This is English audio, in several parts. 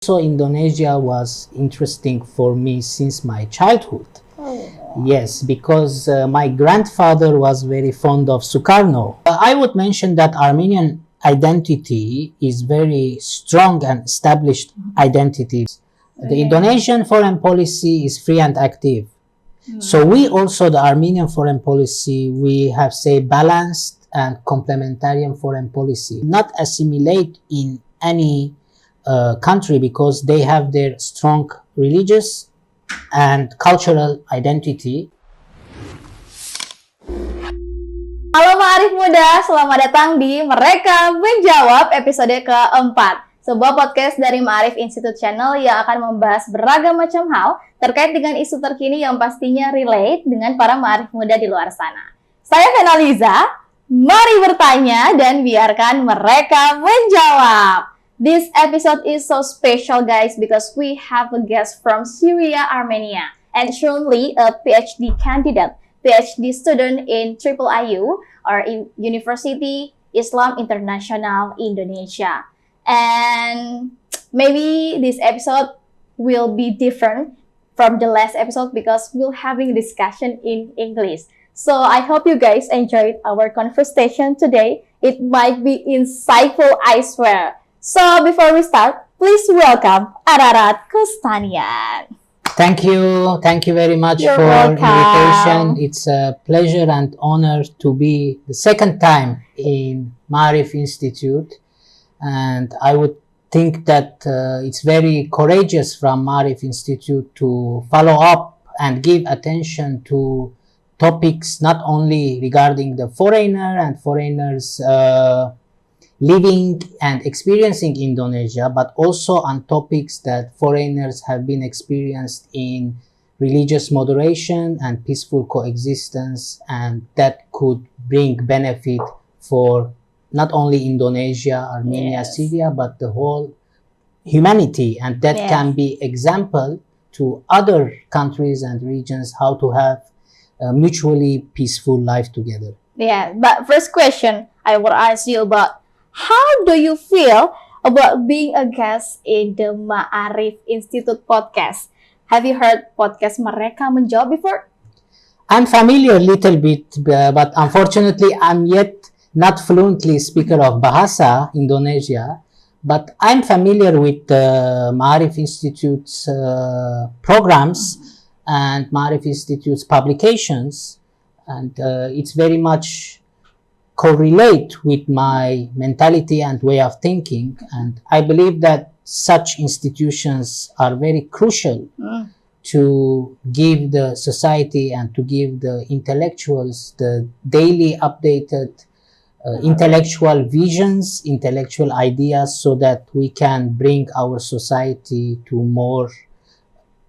So Indonesia was interesting for me since my childhood. Yes, because my grandfather was very fond of Sukarno. I would mention that Armenian identity is very strong and established identity. The Indonesian foreign policy is free and active. So we also, the Armenian foreign policy, we have, say, balanced and complementarian foreign policy. Not assimilate in any country because they have their strong religious and cultural identity. Halo Maarif Muda, selamat datang di Mereka Menjawab episode keempat. Sebuah podcast dari Maarif Institute Channel yang akan membahas beragam macam hal terkait dengan isu terkini yang pastinya relate dengan para Maarif Muda di luar sana. Saya Peneliza, mari bertanya dan biarkan mereka menjawab. This episode is so special, guys, because we have a guest from Syria, Armenia, and surely a PhD candidate, PhD student in UIII or in University Islam Internasional Indonesia. And maybe this episode will be different from the last episode because we're having a discussion in English. So I hope you guys enjoyed our conversation today. It might be insightful, I swear. So before we start, please welcome Ararat Kostanian. Thank you very much You're for welcome. invitation. It's a pleasure and honor to be the second time in Maarif Institute, and I would think that it's very courageous from Maarif Institute to follow up and give attention to topics not only regarding the foreigner and foreigners living and experiencing Indonesia, but also on topics that foreigners have been experienced in religious moderation and peaceful coexistence, and that could bring benefit for not only Indonesia, Armenia, Yes. Syria, but the whole humanity, and that Yes. can be example to other countries and regions how to have a mutually peaceful life together. Yeah, but first question I will ask you about how do you feel about being a guest in the Maarif Institute podcast? Have you heard podcast Mereka Menjawab before? I'm familiar a little bit, but unfortunately, I'm yet not fluently speaker of bahasa Indonesia. But I'm familiar with the Maarif Institute's programs and Maarif Institute's publications, and it's very much correlate with my mentality and way of thinking. And I believe that such institutions are very crucial to give the society and to give the intellectuals the daily updated intellectual visions, intellectual ideas, so that we can bring our society to more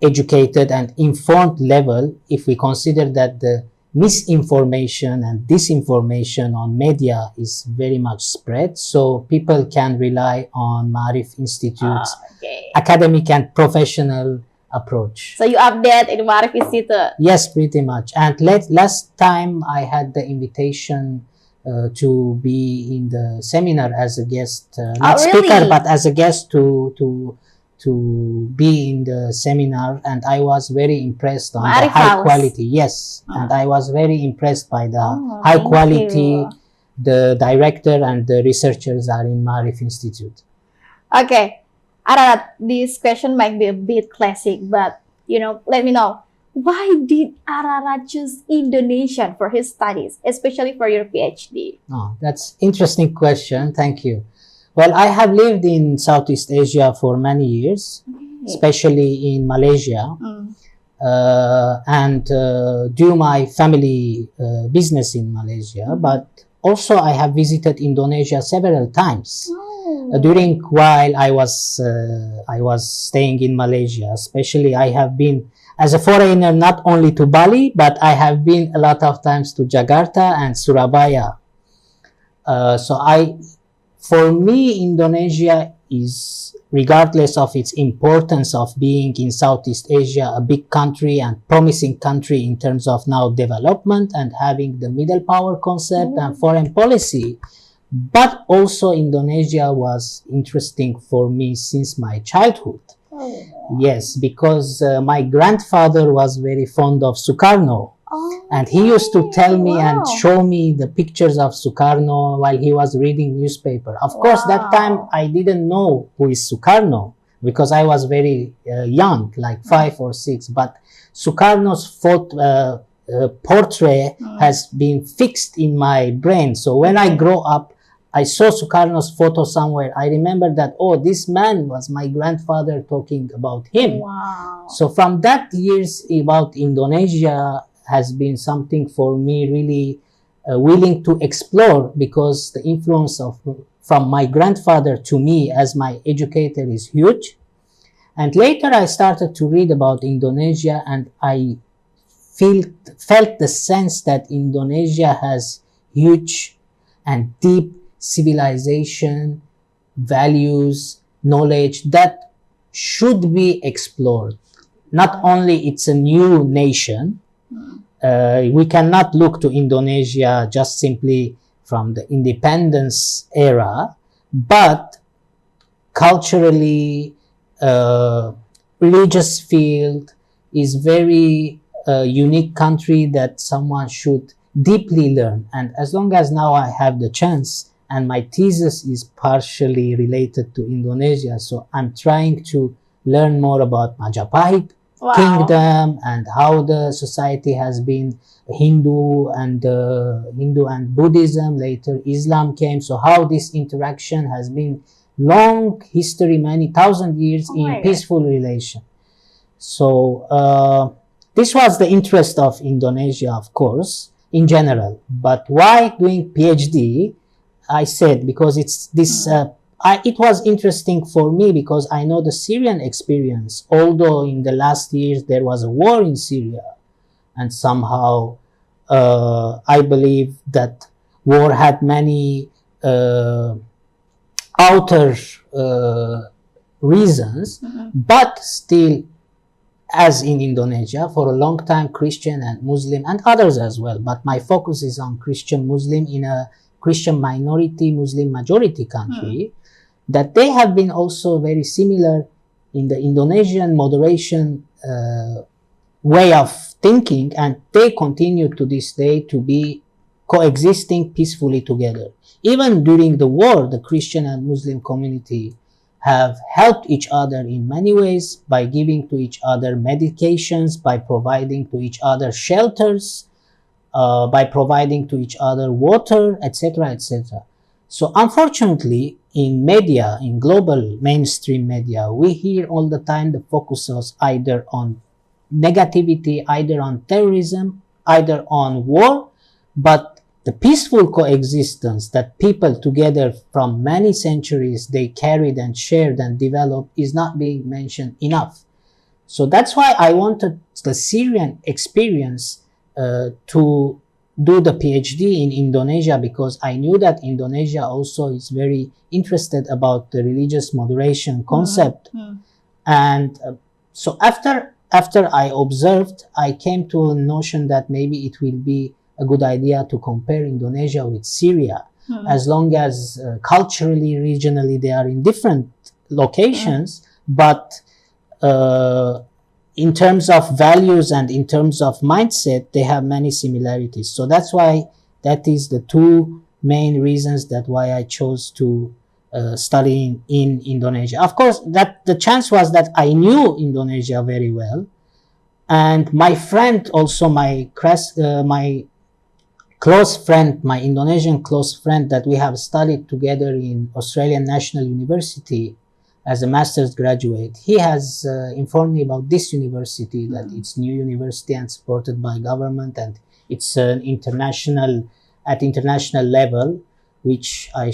educated and informed level if we consider that the misinformation and disinformation on media is very much spread. So people can rely on Maarif Institute's Okay. academic and professional approach. So you update in Maarif Institute. Yes, pretty much. And last time I had the invitation to be in the seminar as a guest, not speaker, really? but as a guest to be in the seminar, and I was very impressed on the Maarif high House. quality. Yes, and I was very impressed by the high thank quality. you. The director and the researchers are in Maarif Institute. Okay, Ararat, this question might be a bit classic, but let me know. Why did Ararat choose Indonesian for his studies, especially for your PhD? Oh, that's interesting question. Thank you. Well, I have lived in Southeast Asia for many years, especially in Malaysia, and do my family business in Malaysia. But also, I have visited Indonesia several times. During while I was staying in Malaysia. Especially, I have been as a foreigner not only to Bali, but I have been a lot of times to Jakarta and Surabaya. For me, Indonesia is, regardless of its importance of being in Southeast Asia, a big country and promising country in terms of now development and having the middle power concept and foreign policy. But also Indonesia was interesting for me since my childhood. Yes, because my grandfather was very fond of Sukarno. And he used to tell me and show me the pictures of Sukarno while he was reading newspaper. Of course, that time I didn't know who is Sukarno because I was very young, like 5 or 6. But Sukarno's portrait has been fixed in my brain. So when I grow up, I saw Sukarno's photo somewhere. I remember that, oh, this man was my grandfather talking about him. Wow. So from that years about Indonesia has been something for me really willing to explore, because the influence from my grandfather to me as my educator is huge. And later I started to read about Indonesia, and I felt the sense that Indonesia has huge and deep civilization, values, knowledge that should be explored. Not only it's a new nation, we cannot look to Indonesia just simply from the independence era, but culturally, religious field is very unique country that someone should deeply learn. And as long as now I have the chance, and my thesis is partially related to Indonesia, so I'm trying to learn more about Majapahit kingdom and how the society has been Hindu and Buddhism, later Islam came. So how this interaction has been long history, many thousand years in peaceful relation. So this was the interest of Indonesia, of course, in general. But why doing PhD? I said because it's this. It was interesting for me because I know the Syrian experience. Although in the last years there was a war in Syria, and somehow I believe that war had many outer reasons, but still, as in Indonesia, for a long time Christian and Muslim and others as well. But my focus is on Christian Muslim in a Christian minority, Muslim majority country, that they have been also very similar in the Indonesian moderation way of thinking, and they continue to this day to be coexisting peacefully together. Even during the war, the Christian and Muslim community have helped each other in many ways by giving to each other medications, by providing to each other shelters, by providing to each other water, etc., etc. So unfortunately, in media, in global mainstream media, we hear all the time the focus is either on negativity, either on terrorism, either on war, but the peaceful coexistence that people together from many centuries they carried and shared and developed is not being mentioned enough. So that's why I wanted the Syrian experience to do the PhD in Indonesia, because I knew that Indonesia also is very interested about the religious moderation concept. And so after I observed, I came to a notion that maybe it will be a good idea to compare Indonesia with Syria, as long as culturally, regionally, they are in different locations, but in terms of values and in terms of mindset, they have many similarities. So that's why that is the two main reasons that why I chose to study in Indonesia. Of course, that the chance was that I knew Indonesia very well, and my friend also, my close friend, my Indonesian close friend that we have studied together in Australian National University as a master's graduate, he has informed me about this university, that it's new university and supported by government, and it's an international level, which I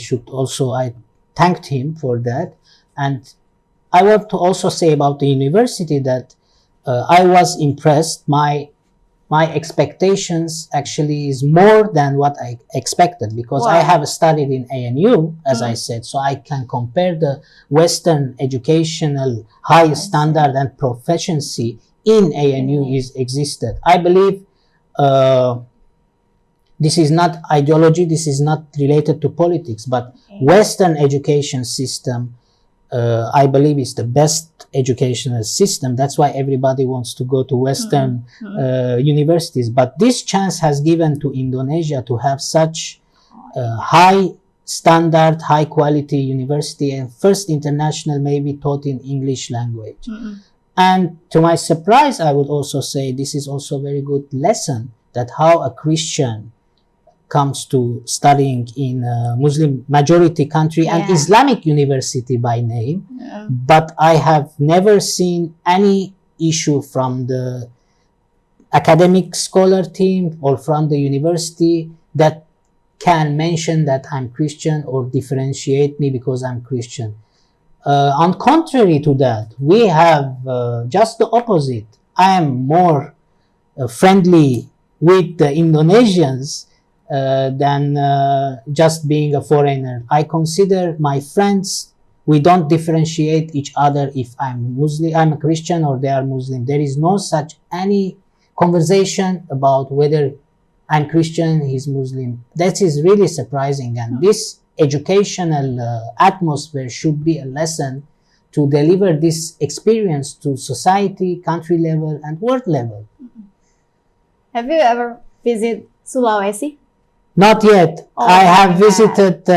thanked him for that. And I want to also say about the university that I was impressed. My expectations actually is more than what I expected, because I have studied in ANU, as I said, so I can compare the Western educational high standard and proficiency in ANU is existed. I believe this is not ideology, this is not related to politics, but Western education system, I believe, is the best educational system. That's why everybody wants to go to Western universities. But this chance has given to Indonesia to have such high standard, high quality university, and first international maybe taught in English language. And to my surprise, I would also say this is also a very good lesson that how a Christian comes to studying in a Muslim majority country and Islamic university by name. But I have never seen any issue from the academic scholar team or from the university that can mention that I'm Christian or differentiate me because I'm Christian. On contrary to that, we have just the opposite. I am more friendly with the Indonesians than just being a foreigner. I consider my friends, we don't differentiate each other if I'm Muslim, I'm a Christian, or they are Muslim. There is no such any conversation about whether I'm Christian, he's Muslim. That is really surprising, and this educational atmosphere should be a lesson to deliver this experience to society, country level, and world level. Have you ever visited Sulawesi? Not yet. Oh, I have visited,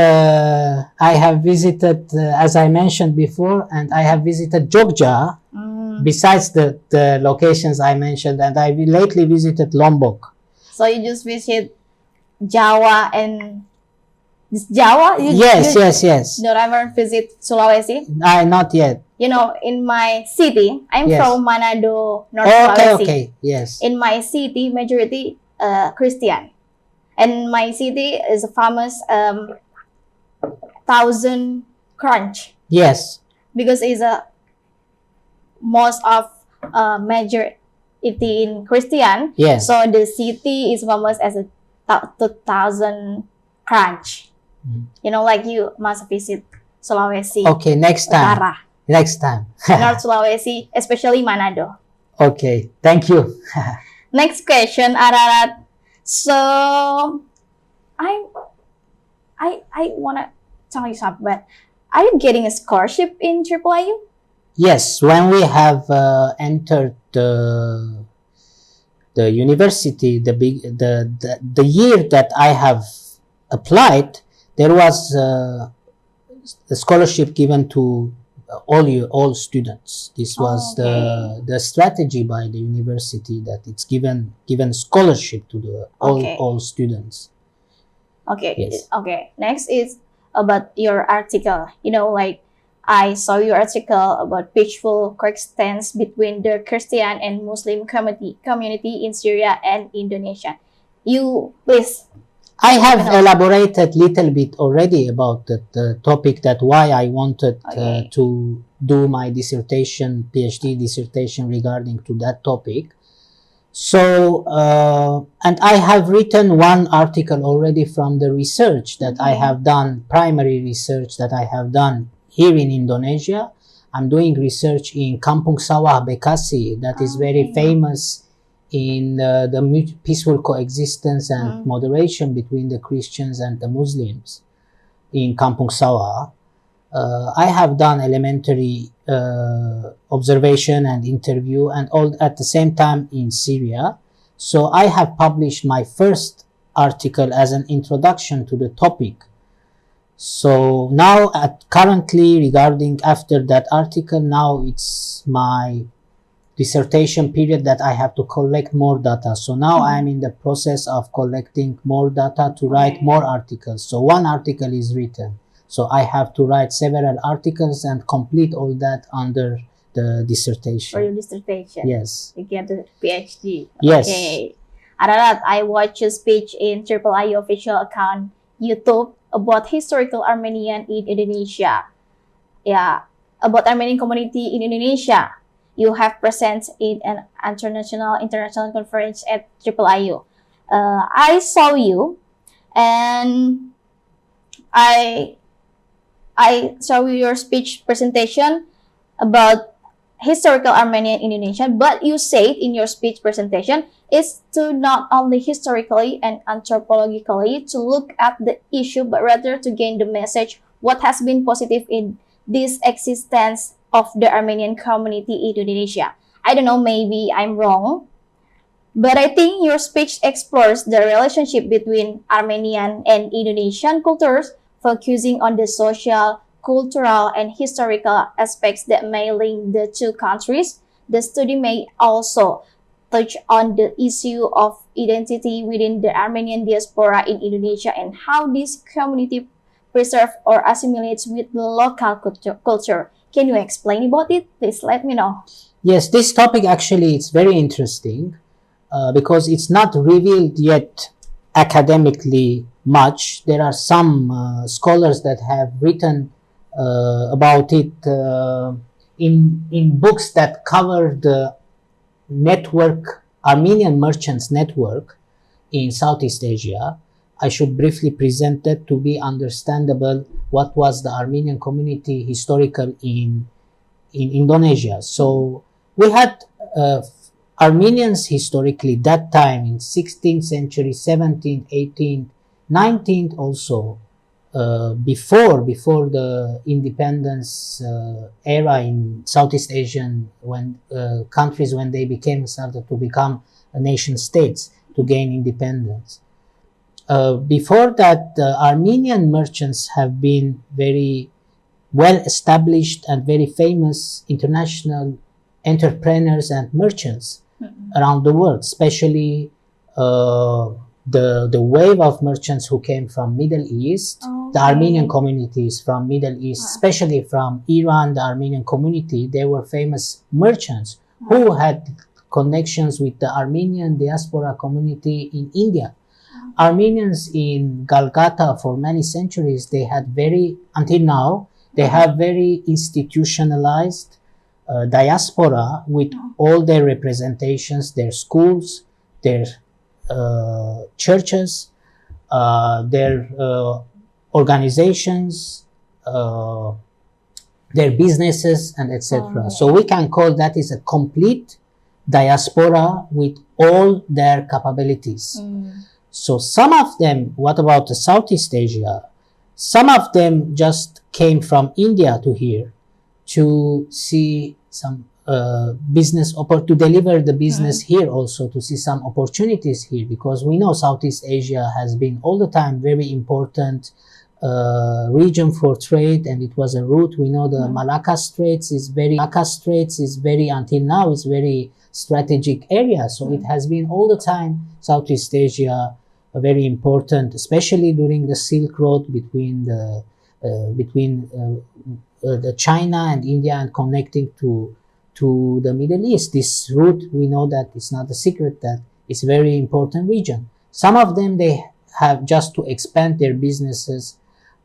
as I mentioned before, and I have visited Jogja, besides the locations I mentioned, and I lately visited Lombok. So you just visit Jawa and Jawa? Yes. Don't ever visit Sulawesi? Not yet. You know, in my city, I'm from Manado, North Sulawesi. Okay, yes. In my city, majority Christian. And my city is a famous 1,000 crunch. Yes. Because it's a most of majority in Christian. Yes. So the city is famous as a 2,000 crunch. You know, like you must visit Sulawesi. Okay, next time. Utara. Next time. North Sulawesi, especially Manado. Okay, thank you. Next question, Ararat. So, I wanna tell you something, but are you getting a scholarship in UIII? Yes, when we have entered the university, the year that I have applied, there was a scholarship given to all students. This was the strategy by the university, that it's given scholarship to the all students. Okay. Yes. Okay. Next is about your article. You know, like I saw your article about peaceful coexistence between the Christian and Muslim community in Syria and Indonesia. You please. I have elaborated little bit already about the topic, that why I wanted to do my PhD dissertation regarding to that topic. So, and I have written one article already from the research that I have done, primary research that I have done here in Indonesia. I'm doing research in Kampung Sawah, Bekasi, that is very famous in the peaceful coexistence and moderation between the Christians and the Muslims in Kampung Sawah. I have done elementary observation and interview, and all at the same time in Syria. So I have published my first article as an introduction to the topic. So now currently regarding after that article, now it's my dissertation period that I have to collect more data. So now I'm in the process of collecting more data to write more articles. So one article is written. So I have to write several articles and complete all that under the dissertation. For your dissertation? Yes. You get the PhD? Yes. Okay. Ararat, I watched your speech in UIII official account YouTube about historical Armenian in Indonesia. Yeah, about Armenian community in Indonesia. You have present in an international conference at UIII. I saw you, and I saw your speech presentation about historical Armenian Indonesian, but you said in your speech presentation is to not only historically and anthropologically to look at the issue, but rather to gain the message what has been positive in this existence of the Armenian community in Indonesia. I don't know, maybe I'm wrong, but I think your speech explores the relationship between Armenian and Indonesian cultures, focusing on the social, cultural, and historical aspects that may link the two countries. The study may also touch on the issue of identity within the Armenian diaspora in Indonesia and how this community preserves or assimilates with the local culture. Can you explain about it? Please let me know. Yes, this topic actually is very interesting because it's not revealed yet academically much. There are some scholars that have written about it in books that cover the network, Armenian merchants network in Southeast Asia. I should briefly present that to be understandable what was the Armenian community historical in Indonesia. So we had Armenians historically that time in 16th century, 17th, 18th, 19th also, before the independence era in Southeast Asian countries, when they started to become nation states to gain independence. Before that, the Armenian merchants have been very well established and very famous international entrepreneurs and merchants around the world, especially the wave of merchants who came from Middle East. Okay. The Armenian communities from Middle East, especially from Iran, the Armenian community, they were famous merchants who had connections with the Armenian diaspora community in India. Armenians in Galgata for many centuries, they had until now, they have very institutionalized diaspora with all their representations, their schools, their churches, their organizations, their businesses, and etc. So we can call that is a complete diaspora with all their capabilities. So some of them, what about the Southeast Asia? Some of them just came from India to here to see some business, to deliver the business here also, to see some opportunities here, because we know Southeast Asia has been all the time very important region for trade, and it was a route. We know the Malacca Straits is very, until now, is very strategic area. So it has been all the time Southeast Asia very important, especially during the Silk Road between the China and India and connecting to the Middle East. This route, we know that it's not a secret that it's a very important region. Some of them, they have just to expand their businesses,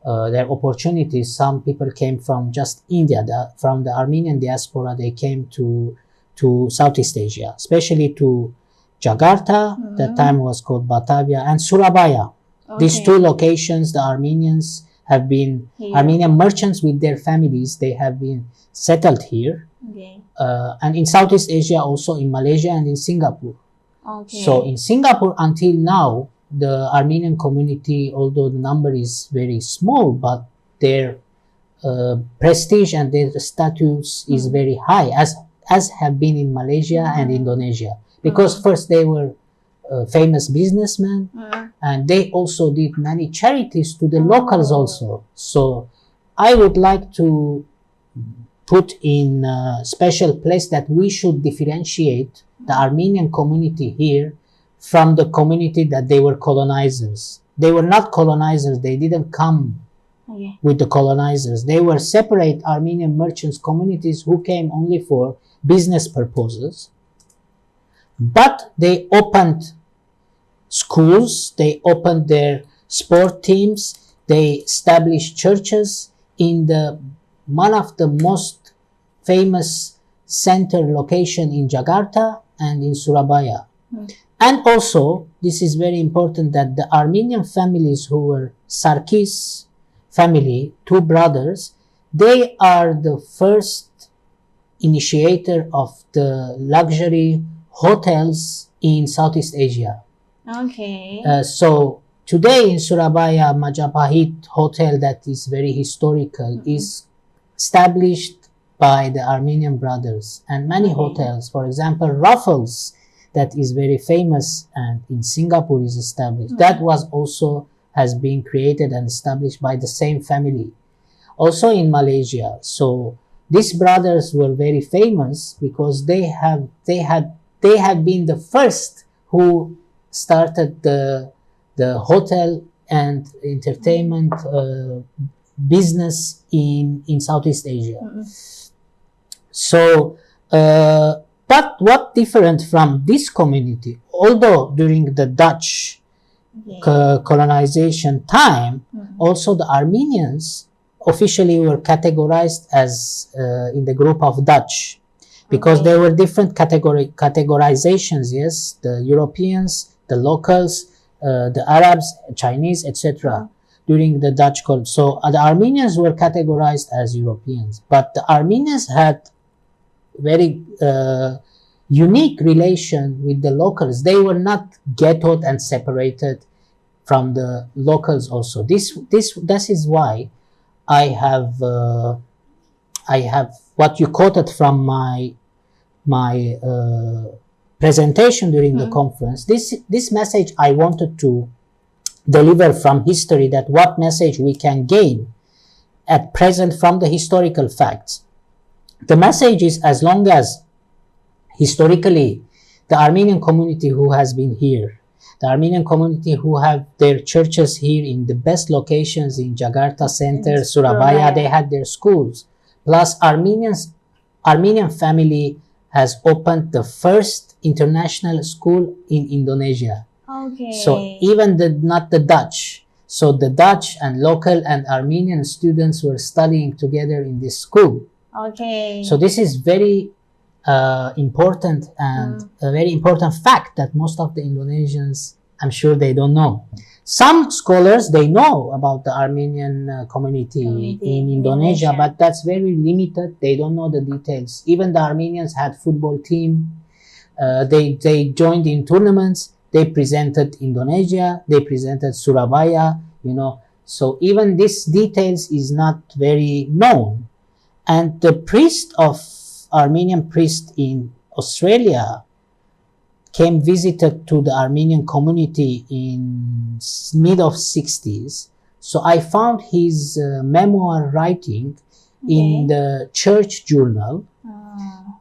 their opportunities. Some people came from just India, from the Armenian diaspora, they came to Southeast Asia, especially to Jakarta, that time was called Batavia, and Surabaya. Okay. These two locations, the Armenians have been, Armenian merchants with their families, they have been settled here. Okay. And in Southeast Asia, also in Malaysia and in Singapore. Okay. So in Singapore, until now, the Armenian community, although the number is very small, but their prestige and their status is very high, as have been in Malaysia and Indonesia. Because first they were famous businessmen, and they also did many charities to the locals also. So I would like to put in a special place that we should differentiate the Armenian community here from the community that they were colonizers. They were not colonizers. They didn't come with the colonizers. They were separate Armenian merchants communities who came only for business purposes. But they opened schools, they opened their sport teams, they established churches in one of the most famous center location in Jakarta and in Surabaya. And also, this is very important, that the Armenian families who were Sarkis family, two brothers, they are the first initiator of the luxury hotels in Southeast Asia. Okay. So today in Surabaya, Majapahit Hotel, that is very historical, is established by the Armenian brothers, and many hotels, for example, Raffles, that is very famous and in Singapore is established. That was also has been created and established by the same family. Also in Malaysia. So these brothers were very famous because they had been the first who started the hotel and entertainment business in Southeast Asia. So, but what different from this community, although during the Dutch colonization time, also the Armenians officially were categorized as in the group of Dutch, because there were different categorizations, yes, the Europeans, the locals, the Arabs, Chinese, etc. during the Dutch colony. So the Armenians were categorized as Europeans, but the Armenians had very unique relation with the locals. They were not ghettoed and separated from the locals also. This is why I have what you quoted from my presentation during the conference. This message I wanted to deliver from history, that what message we can gain at present from the historical facts. The message is, as long as historically the Armenian community who has been here, the Armenian community who have their churches here in the best locations in Jakarta Center, Surabaya, they had their schools. Plus Armenian family has opened the first international school in Indonesia. Okay. So even not the Dutch. So the Dutch and local and Armenian students were studying together in this school. Okay. So this is very important and a very important fact that most of the Indonesians, I'm sure they don't know. Some scholars, they know about the Armenian community in Indonesia, but that's very limited. They don't know the details. Even the Armenians had football team. They joined in tournaments. They presented Indonesia. They presented Surabaya, you know. So even these details is not very known. And the Armenian priest in Australia came visited to the Armenian community in mid of 60s. So I found his memoir writing in the church journal,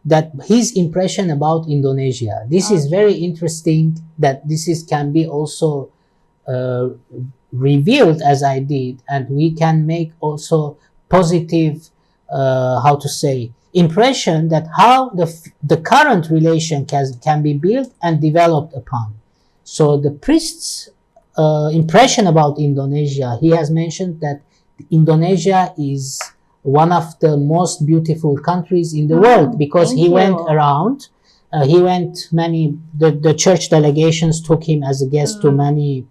that his impression about Indonesia. This is very interesting, that can be also revealed as I did, and we can make also positive impression that how the current relation can be built and developed upon. So the priest's impression about Indonesia, he has mentioned that Indonesia is one of the most beautiful countries in the world, because he went around, the church delegations took him as a guest to many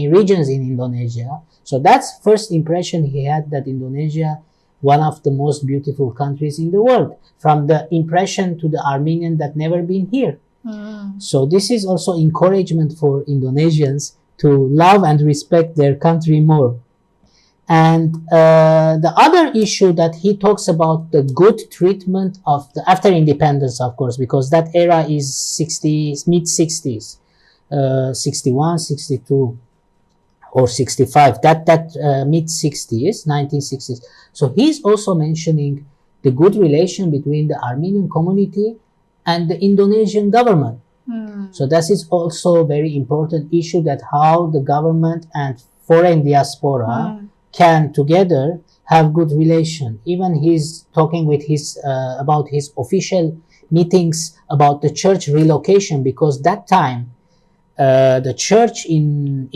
regions in Indonesia. So that's first impression he had, that Indonesia one of the most beautiful countries in the world, from the impression to the Armenian that never been here. So this is also encouragement for Indonesians to love and respect their country more. And the other issue that he talks about, the good treatment of after independence, of course, because that era is mid-60s, 61, 62. Or 65, that mid-60s, 1960s. So he's also mentioning the good relation between the Armenian community and the Indonesian government. So that is also a very important issue, that how the government and foreign diaspora can together have good relation. Even he's talking with his about his official meetings about the church relocation, because that time the church in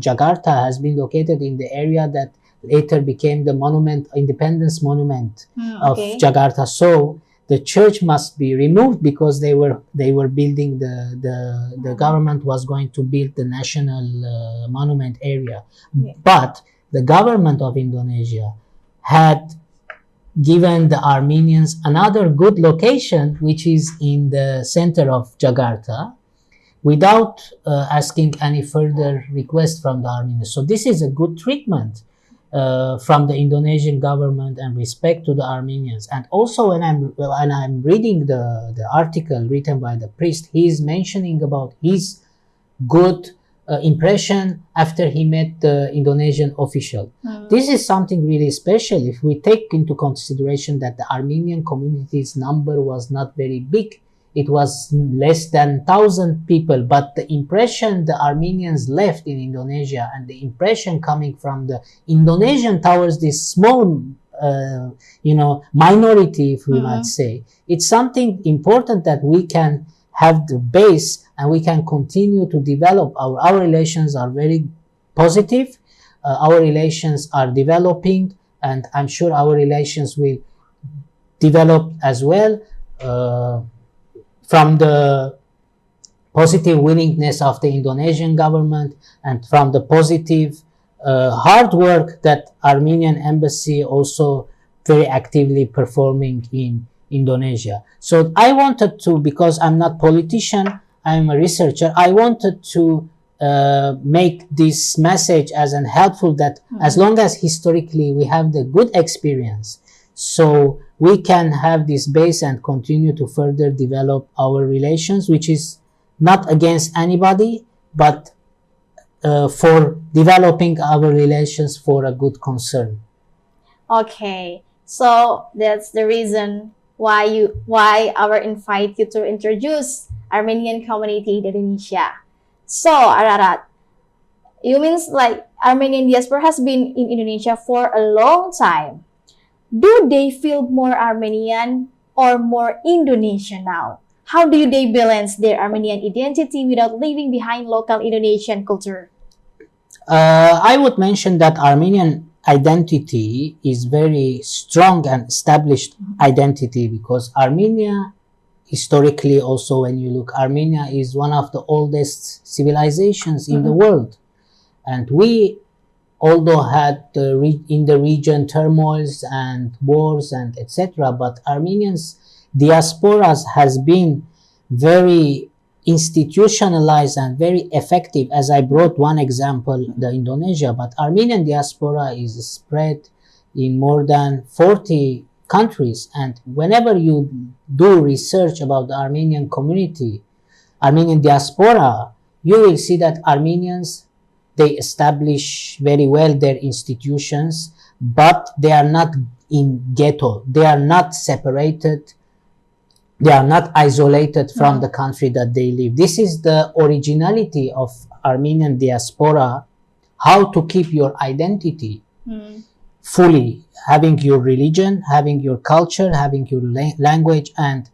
Jakarta has been located in the area that later became the Independence Monument of Jakarta. So the church must be removed, because they were building the government was going to build the national monument area. But the government of Indonesia had given the Armenians another good location, which is in the center of Jakarta, without asking any further request from the Armenians. So this is a good treatment from the Indonesian government and respect to the Armenians. And also when I'm reading the article written by the priest, he is mentioning about his good impression after he met the Indonesian official. This is something really special if we take into consideration that the Armenian community's number was not very big. It was less than 1,000 people, but the impression the Armenians left in Indonesia and the impression coming from the Indonesian towards this small, minority, if we might say, it's something important that we can have the base and we can continue to develop. Our relations are very positive. Our relations are developing, and I'm sure our relations will develop as well. From the positive willingness of the Indonesian government and from the positive hard work that Armenian embassy also very actively performing in Indonesia. So I wanted to, because I'm not politician, I'm a researcher, I wanted to make this message as an helpful that as long as historically we have the good experience, so we can have this base and continue to further develop our relations, which is not against anybody, but for developing our relations for a good concern. Okay, so that's the reason why our invite you to introduce Armenian community in Indonesia. So Ararat, you means like Armenian diaspora has been in Indonesia for a long time. Do they feel more Armenian or more Indonesian now? How do they balance their Armenian identity without leaving behind local Indonesian culture? I would mention that Armenian identity is very strong and established identity, because Armenia, historically also when you look, Armenia is one of the oldest civilizations in the world. And we, although had in the region turmoils and wars and etc., but Armenians diasporas has been very institutionalized and very effective. As I brought one example, the Indonesia, but Armenian diaspora is spread in more than 40 countries. And whenever you do research about the Armenian community, Armenian diaspora, you will see that Armenians, they establish very well their institutions, but they are not in ghetto. They are not separated. They are not isolated from the country that they live. This is the originality of Armenian diaspora, how to keep your identity fully, having your religion, having your culture, having your language, and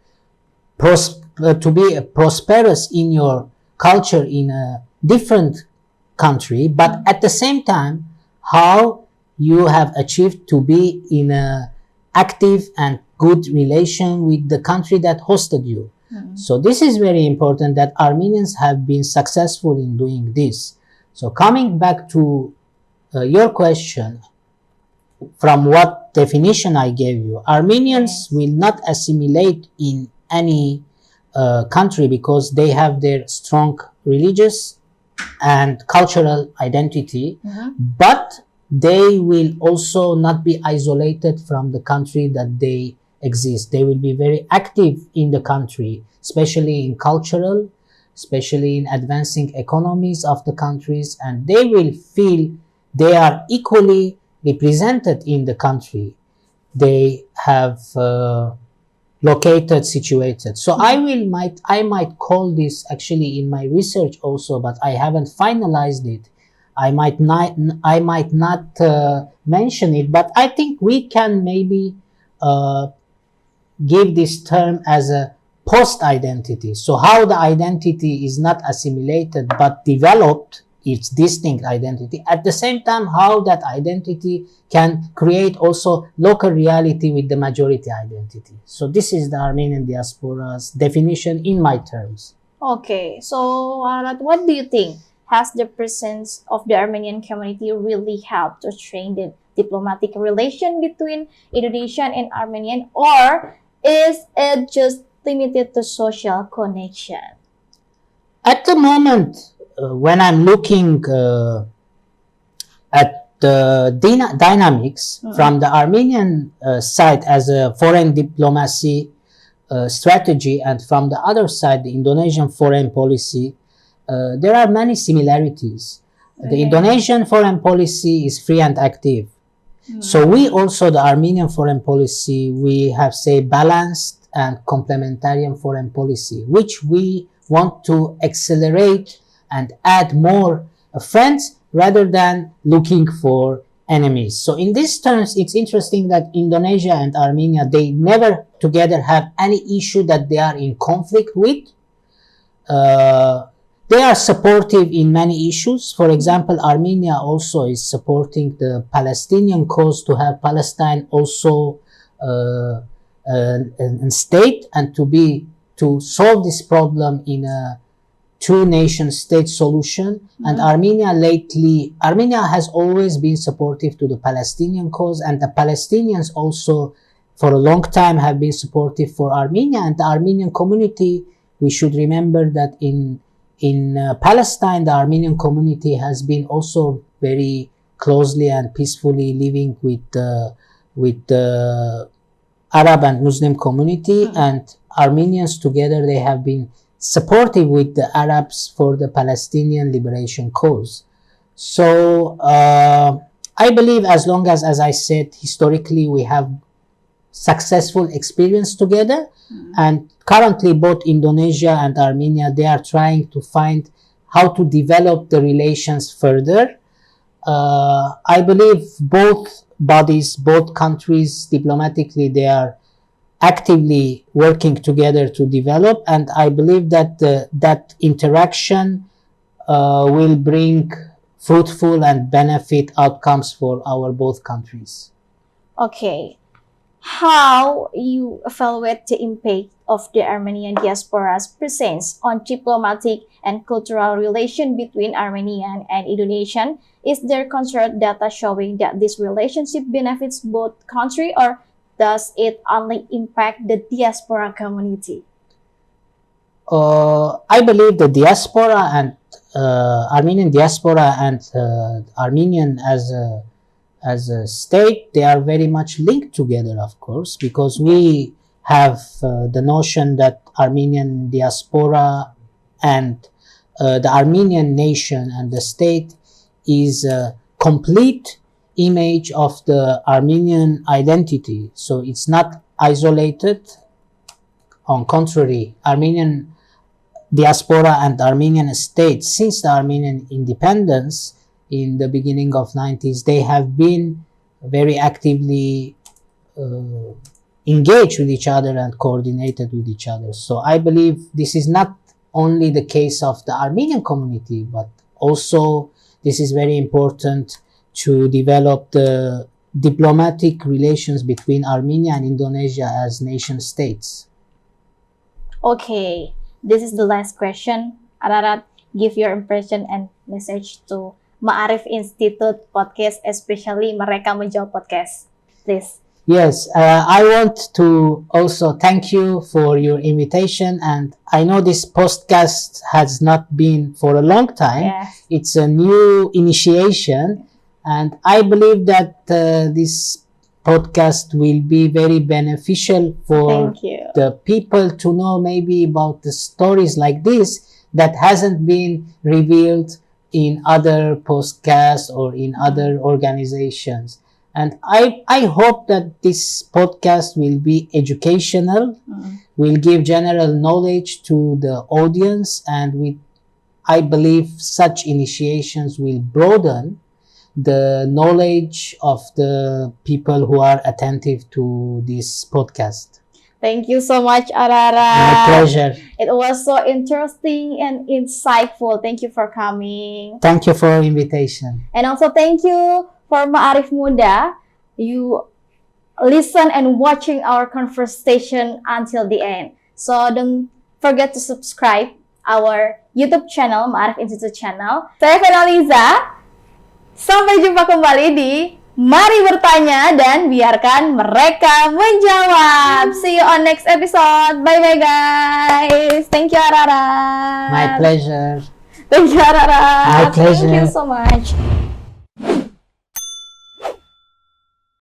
to be prosperous in your culture in a different country, but at the same time, how you have achieved to be in a active and good relation with the country that hosted you. So this is very important, that Armenians have been successful in doing this. So coming back to your question, from what definition I gave you, Armenians will not assimilate in any country because they have their strong religious and cultural identity, but they will also not be isolated from the country that they exist. They will be very active in the country, especially in cultural, especially in advancing economies of the countries, and they will feel they are equally represented in the country they have situated. So I might call this, actually in my research also, but I haven't finalized it. I might not mention it, but I think we can maybe give this term as a post-identity. So how the identity is not assimilated but developed its distinct identity. At the same time, how that identity can create also local reality with the majority identity. So this is the Armenian diaspora's definition in my terms. Okay, so Ararat, what do you think? has the presence of the Armenian community really helped to strengthen the diplomatic relation between Indonesian and Armenian, or is it just limited to social connection? At the moment, when I'm looking at the dynamics from the Armenian side as a foreign diplomacy strategy, and from the other side, the Indonesian foreign policy, there are many similarities. Okay. The Indonesian foreign policy is free and active. So we also, the Armenian foreign policy, we have, say, balanced and complementarian foreign policy, which we want to accelerate and add more friends rather than looking for enemies. So in these terms, it's interesting that Indonesia and Armenia, they never together have any issue that they are in conflict with. They are supportive in many issues. For example, Armenia also is supporting the Palestinian cause to have Palestine also a state, and to solve this problem in a two-nation state solution. And Armenia has always been supportive to the Palestinian cause, and the Palestinians also for a long time have been supportive for Armenia. And the Armenian community, we should remember that in Palestine, the Armenian community has been also very closely and peacefully living with the Arab and Muslim community, and Armenians together, they have been supportive with the Arabs for the Palestinian liberation cause. So I believe as long as I said, historically we have successful experience together, and currently both Indonesia and Armenia, they are trying to find how to develop the relations further. I believe both bodies, both countries diplomatically, they are actively working together to develop, and I believe that that interaction will bring fruitful and benefit outcomes for our both countries. Okay. How you evaluate the impact of the Armenian diaspora's presence on diplomatic and cultural relation between Armenian and Indonesian? Is there considered data showing that this relationship benefits both countries, or does it only impact the diaspora community? I believe the diaspora and Armenian diaspora and Armenian as a state, they are very much linked together, of course, because we have the notion that Armenian diaspora and the Armenian nation and the state is a complete image of the Armenian identity. So it's not isolated. On contrary, Armenian diaspora and Armenian state, since the Armenian independence in the beginning of 90s, they have been very actively engaged with each other and coordinated with each other. So I believe this is not only the case of the Armenian community, but also this is very important to develop the diplomatic relations between Armenia and Indonesia as nation states. Okay, this is the last question. Ararat, give your impression and message to Maarif Institute podcast, especially Mereka Menjawab podcast, please. Yes, I want to also thank you for your invitation, and I know this podcast has not been for a long time. Yes. It's a new initiation, and I believe that this podcast will be very beneficial for the people to know maybe about the stories like this that hasn't been revealed in other podcasts or in other organizations. And I hope that this podcast will be educational, will give general knowledge to the audience, and I believe such initiations will broaden the knowledge of the people who are attentive to this podcast. Thank you so much, Ararat. My pleasure. It was so interesting and insightful. Thank you for coming. Thank you for invitation. And also thank you for Maarif Muda. You listen and watching our conversation until the end. So don't forget to subscribe our YouTube channel, Maarif Institute channel. Saya Peneliza. Sampai jumpa kembali di Mari Bertanya dan biarkan mereka menjawab. See you on next episode. Bye-bye guys. Thank you Ararat. My pleasure. Thank you Ararat. My pleasure. Thank you so much.